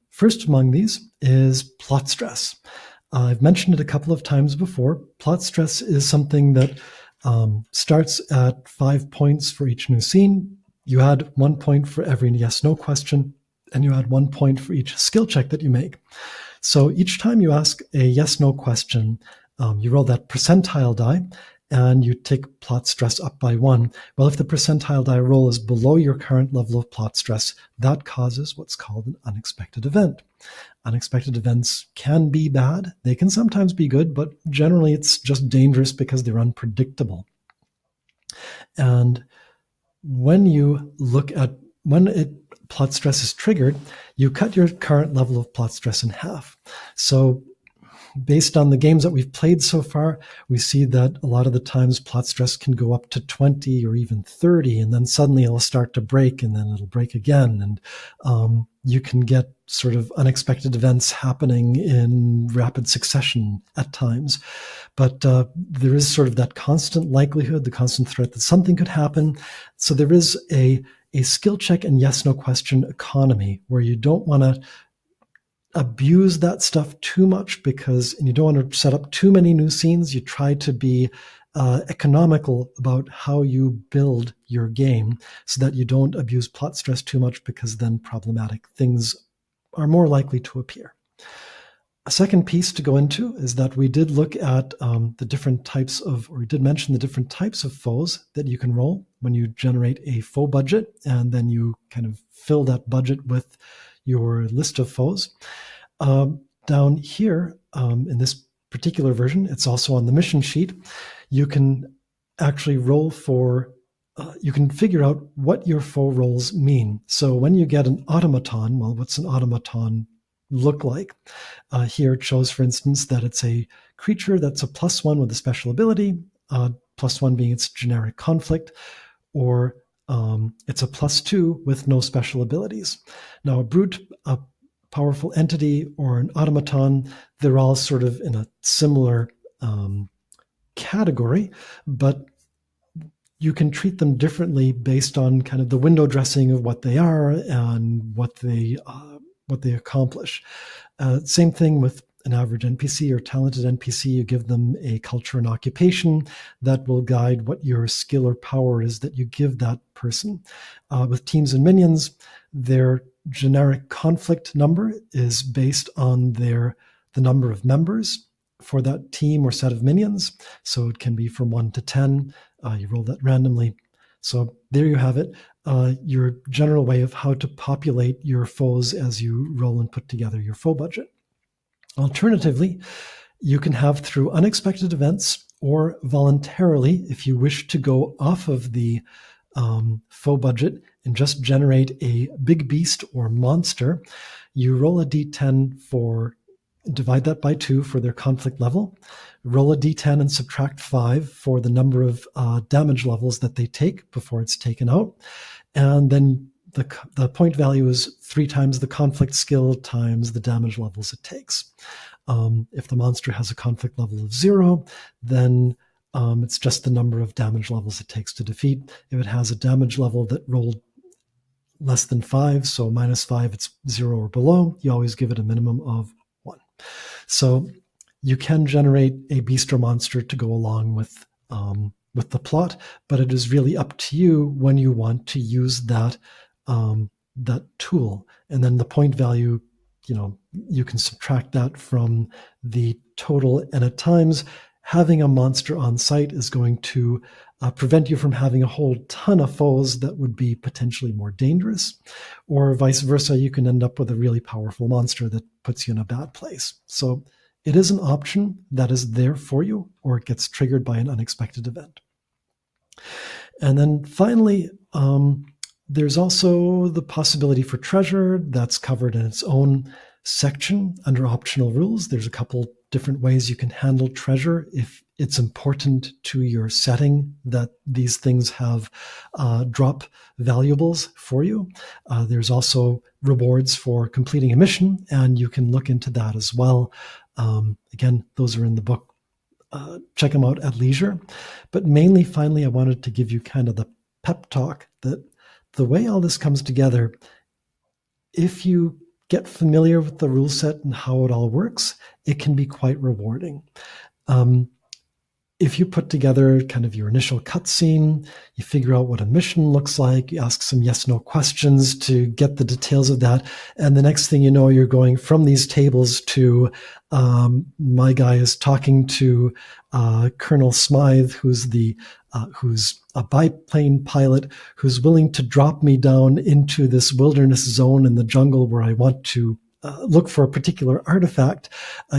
First among these is plot stress. I've mentioned it a couple of times before. Plot stress is something that starts at 5 points for each new scene. You add 1 point for every yes-no question, and you add 1 point for each skill check that you make. So each time you ask a yes-no question, you roll that percentile die, and you take plot stress up by 1. Well, if the percentile die roll is below your current level of plot stress, that causes what's called an unexpected event. Unexpected events can be bad. They can sometimes be good, but generally it's just dangerous because they're unpredictable. And when you look at plot stress is triggered, you cut your current level of plot stress in half. So based on the games that we've played so far, we see that a lot of the times plot stress can go up to 20 or even 30, and then suddenly it'll start to break, and then it'll break again. And you can get sort of unexpected events happening in rapid succession at times. But there is sort of that constant likelihood, the constant threat that something could happen. So there is a skill check and yes-no question economy where you don't want to abuse that stuff too much and you don't want to set up too many new scenes. You try to be economical about how you build your game so that you don't abuse plot stress too much, because then problematic things are more likely to appear. A second piece to go into is that we did look at we did mention the different types of foes that you can roll when you generate a foe budget, and then you kind of fill that budget with your list of foes. Down here, in this particular version, it's also on the mission sheet. You can actually roll for, you can figure out what your foe rolls mean. So when you get an automaton, well, what's an automaton look like? Here it shows, for instance, that it's a creature that's a +1 with a special ability, +1 being its generic conflict, or it's a +2 with no special abilities. Now, a brute, a powerful entity, or an automaton, they're all sort of in a similar category, but you can treat them differently based on kind of the window dressing of what they are and what they accomplish. Same thing with an average NPC or talented NPC. You give them a culture and occupation that will guide what your skill or power is that you give that person. With teams and minions, their generic conflict number is based on the number of members for that team or set of minions. So it can be from 1 to 10. You roll that randomly. So there you have it, your general way of how to populate your foes as you roll and put together your foe budget. Alternatively, you can have through unexpected events or voluntarily, if you wish to go off of the foe budget and just generate a big beast or monster, you roll a d10 divide that by 2 for their conflict level, roll a d10 and subtract 5 for the number of damage levels that they take before it's taken out. And then the point value is 3 times the conflict skill times the damage levels it takes. If the monster has a conflict level of 0, then it's just the number of damage levels it takes to defeat. If it has a damage level that rolled less than 5, so -5, it's 0 or below, you always give it a minimum of 1. So you can generate a beast or monster to go along with the plot, but it is really up to you when you want to use that tool. And then the point value, you can subtract that from the total. And at times, having a monster on site is going to prevent you from having a whole ton of foes that would be potentially more dangerous, or vice versa. You can end up with a really powerful monster that puts you in a bad place. So it is an option that is there for you, or it gets triggered by an unexpected event. And then finally, there's also the possibility for treasure that's covered in its own section under optional rules. There's a couple different ways you can handle treasure if it's important to your setting that these things have drop valuables for you. There's also rewards for completing a mission, and you can look into that as well. Again, those are in the book. Check them out at leisure. But mainly, finally, I wanted to give you kind of the pep talk that the way all this comes together, if you get familiar with the rule set and how it all works, it can be quite rewarding. If you put together kind of your initial cutscene, you figure out what a mission looks like, you ask some yes/no questions to get the details of that, and the next thing you know, you're going from these tables to my guy is talking to Colonel Smythe, who's a biplane pilot who's willing to drop me down into this wilderness zone in the jungle where I want to look for a particular artifact,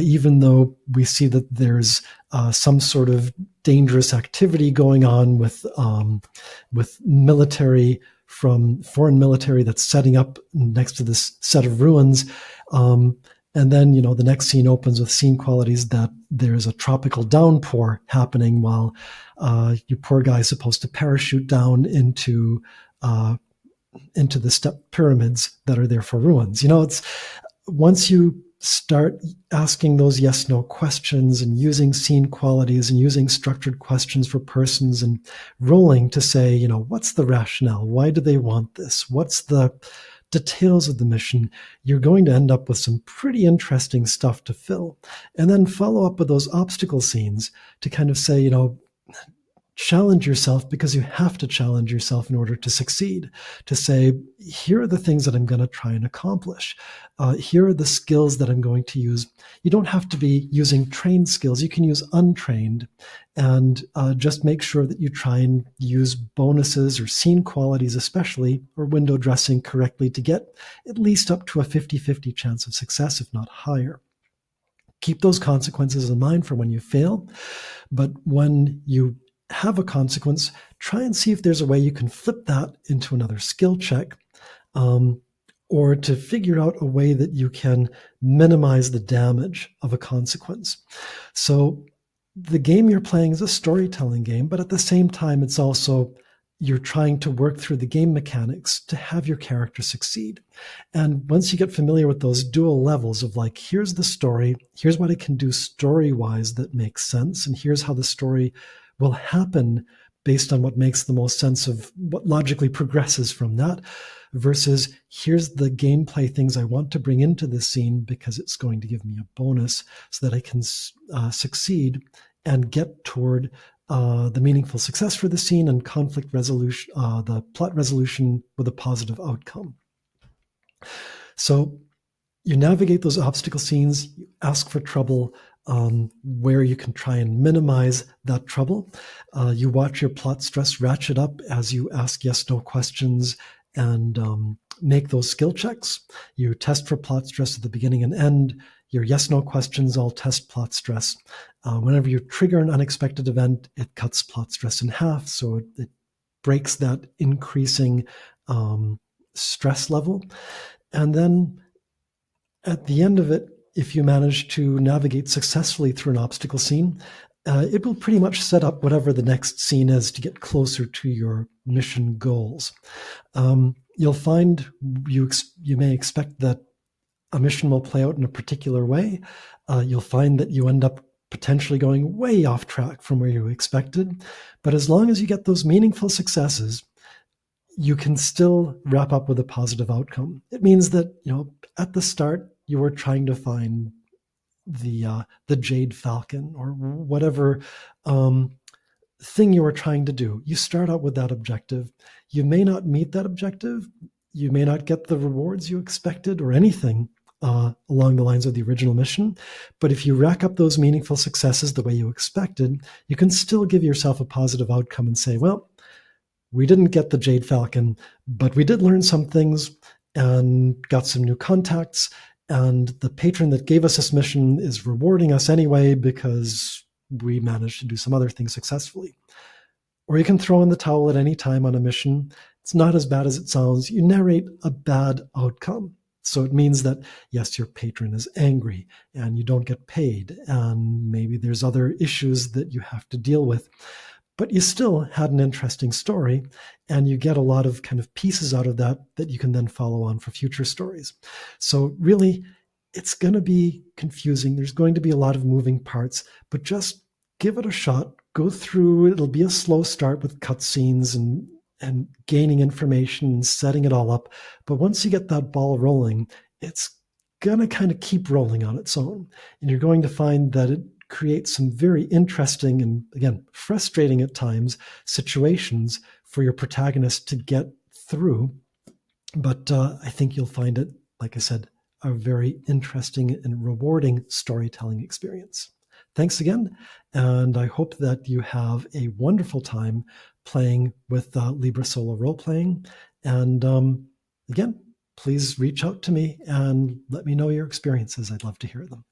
even though we see that there's some sort of dangerous activity going on with military from foreign military that's setting up next to this set of ruins. And then, the next scene opens with scene qualities that there's a tropical downpour happening while your poor guy is supposed to parachute down into the step pyramids that are there for ruins. It's once you start asking those yes/no questions and using scene qualities and using structured questions for persons and rolling to say, what's the rationale? Why do they want this? What's the details of the mission? You're going to end up with some pretty interesting stuff to fill. And then follow up with those obstacle scenes to kind of say, challenge yourself, because you have to challenge yourself in order to succeed, to say, here are the things that I'm going to try and accomplish. Here are the skills that I'm going to use. You don't have to be using trained skills. You can use untrained, and just make sure that you try and use bonuses or scene qualities especially, or window dressing correctly to get at least up to a 50-50 chance of success, if not higher. Keep those consequences in mind for when you fail, but when you have a consequence, try and see if there's a way you can flip that into another skill check, or to figure out a way that you can minimize the damage of a consequence. So the game you're playing is a storytelling game, but at the same time, it's also you're trying to work through the game mechanics to have your character succeed. And once you get familiar with those dual levels of like, here's the story, here's what it can do story-wise that makes sense, and here's how the story will happen based on what makes the most sense of what logically progresses from that, versus here's the gameplay things I want to bring into this scene because it's going to give me a bonus so that I can succeed and get toward the meaningful success for the scene and conflict resolution, the plot resolution with a positive outcome. So you navigate those obstacle scenes, you ask for trouble, where you can try and minimize that trouble. You watch your plot stress ratchet up as you ask yes/no questions and make those skill checks. You test for plot stress at the beginning and end. Your yes/no questions all test plot stress. Whenever you trigger an unexpected event, it cuts plot stress in half, so it breaks that increasing stress level. And then at the end of it, if you manage to navigate successfully through an obstacle scene, it will pretty much set up whatever the next scene is to get closer to your mission goals. You'll find you may expect that a mission will play out in a particular way. You'll find that you end up potentially going way off track from where you expected. But as long as you get those meaningful successes, you can still wrap up with a positive outcome. It means that, at the start, you were trying to find the Jade Falcon or whatever thing you were trying to do. You start out with that objective. You may not meet that objective. You may not get the rewards you expected or anything along the lines of the original mission. But if you rack up those meaningful successes the way you expected, you can still give yourself a positive outcome and say, well, we didn't get the Jade Falcon, but we did learn some things and got some new contacts. And the patron that gave us this mission is rewarding us anyway because we managed to do some other things successfully. Or you can throw in the towel at any time on a mission. It's not as bad as it sounds. You narrate a bad outcome. So it means that, yes, your patron is angry and you don't get paid. And maybe there's other issues that you have to deal with. But you still had an interesting story, and you get a lot of kind of pieces out of that you can then follow on for future stories. So really, it's going to be confusing. There's going to be a lot of moving parts, but just give it a shot. Go through. It'll be a slow start with cutscenes and gaining information and setting it all up. But once you get that ball rolling, it's going to kind of keep rolling on its own. And you're going to find that it creates some very interesting and, again, frustrating at times situations for your protagonist to get through. But I think you'll find it, like I said, a very interesting and rewarding storytelling experience. Thanks again, and I hope that you have a wonderful time playing with Libre Solo role-playing. And again, please reach out to me and let me know your experiences. I'd love to hear them.